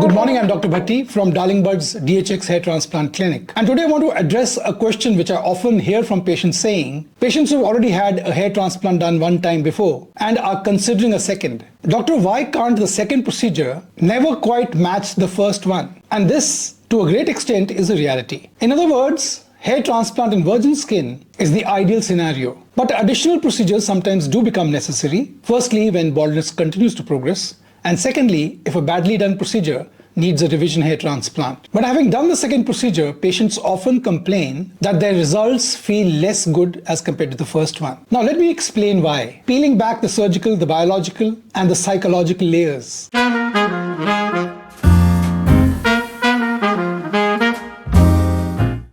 Good morning, I'm Dr. Bhatti from Darling Bud's DHX Hair Transplant Clinic. And today I want to address a question which I often hear from patients saying, patients who've already had a hair transplant done one time before and are considering a second. Doctor, why can't the second procedure never quite match the first one? And this, to a great extent, is a reality. In other words, hair transplant in virgin skin is the ideal scenario. But additional procedures sometimes do become necessary. Firstly, when baldness continues to progress. And secondly, if a badly done procedure needs a revision hair transplant. But having done the second procedure, patients often complain that their results feel less good as compared to the first one. Now let me explain why. Peeling back the surgical, the biological, and the psychological layers.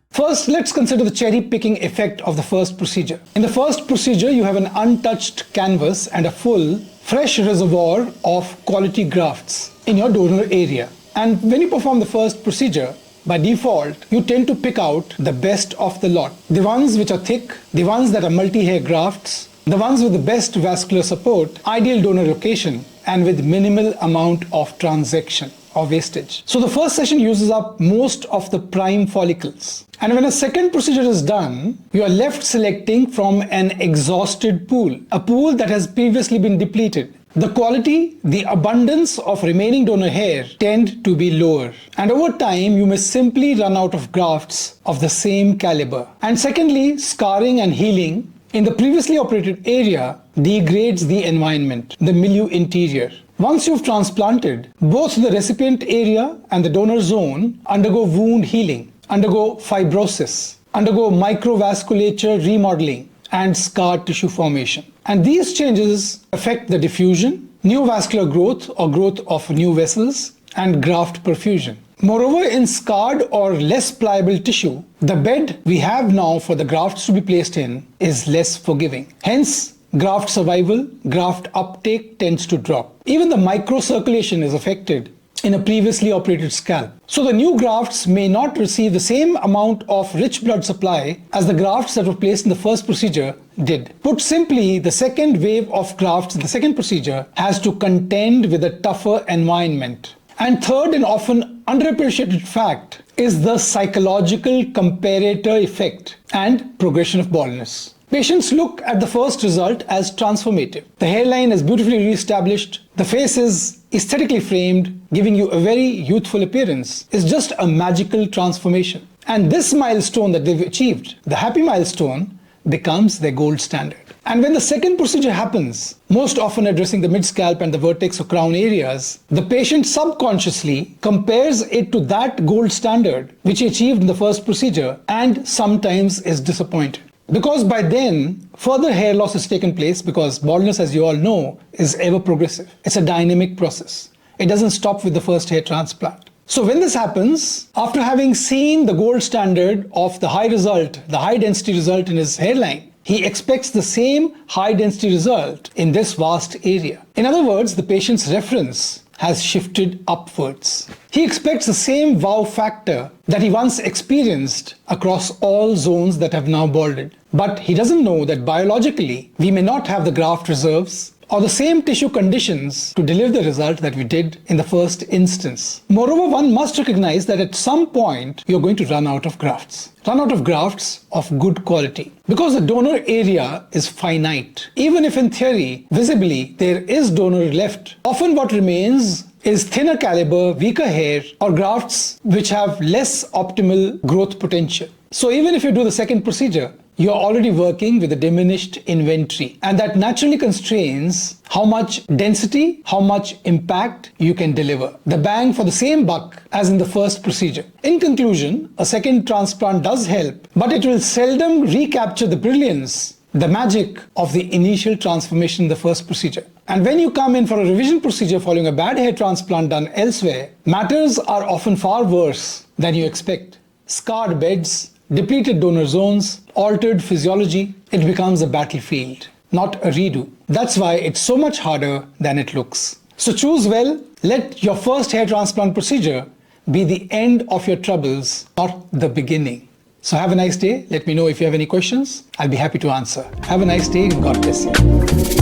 First, let's consider the cherry-picking effect of the first procedure. In the first procedure, you have an untouched canvas and a full, fresh reservoir of quality grafts in your donor area. And when you perform the first procedure, by default, you tend to pick out the best of the lot. The ones which are thick, the ones that are multi-hair grafts, the ones with the best vascular support, ideal donor location, and with minimal amount of transection or wastage. So the first session uses up most of the prime follicles. And when a second procedure is done, you are left selecting from an exhausted pool, a pool that has previously been depleted. The quality, the abundance of remaining donor hair tend to be lower. And over time, you may simply run out of grafts of the same caliber. And secondly, scarring and healing in the previously operated area degrades the environment, the milieu interior. Once you've transplanted, both the recipient area and the donor zone undergo wound healing, undergo fibrosis, undergo microvasculature remodeling, and scar tissue formation. And these changes affect the diffusion, new vascular growth or growth of new vessels, and graft perfusion. Moreover, in scarred or less pliable tissue, the bed we have now for the grafts to be placed in is less forgiving. Hence, graft survival, graft uptake tends to drop. Even the microcirculation is affected in a previously operated scalp. So the new grafts may not receive the same amount of rich blood supply as the grafts that were placed in the first procedure did. Put simply, the second wave of grafts in the second procedure has to contend with a tougher environment. And third and often underappreciated fact is the psychological comparator effect and progression of baldness. Patients look at the first result as transformative. The hairline is beautifully re-established, the face is aesthetically framed, giving you a very youthful appearance. It's just a magical transformation. And this milestone that they've achieved, the happy milestone, becomes their gold standard. And when the second procedure happens, most often addressing the mid-scalp and the vertex or crown areas, the patient subconsciously compares it to that gold standard which he achieved in the first procedure and sometimes is disappointed. Because by then, further hair loss has taken place because baldness, as you all know, is ever progressive. It's a dynamic process. It doesn't stop with the first hair transplant. So when this happens, after having seen the gold standard of the high result, the high density result in his hairline, he expects the same high density result in this vast area. In other words, the patient's reference has shifted upwards. He expects the same wow factor that he once experienced across all zones that have now balded. But he doesn't know that biologically, we may not have the graft reserves or the same tissue conditions to deliver the result that we did in the first instance. Moreover, one must recognize that at some point, you're going to run out of grafts. Run out of grafts of good quality. Because the donor area is finite. Even if in theory, visibly, there is donor left, often what remains is thinner caliber, weaker hair, or grafts which have less optimal growth potential. So even if you do the second procedure, you're already working with a diminished inventory, and that naturally constrains how much density, how much impact you can deliver. The bang for the same buck as in the first procedure. In conclusion, a second transplant does help, but it will seldom recapture the brilliance, the magic of the initial transformation in the first procedure. And when you come in for a revision procedure following a bad hair transplant done elsewhere, matters are often far worse than you expect. Scarred beds, depleted donor zones, altered physiology, it becomes a battlefield, not a redo. That's why it's so much harder than it looks. So choose well, let your first hair transplant procedure be the end of your troubles, not the beginning. So have a nice day. Let me know if you have any questions. I'll be happy to answer. Have a nice day and God bless you.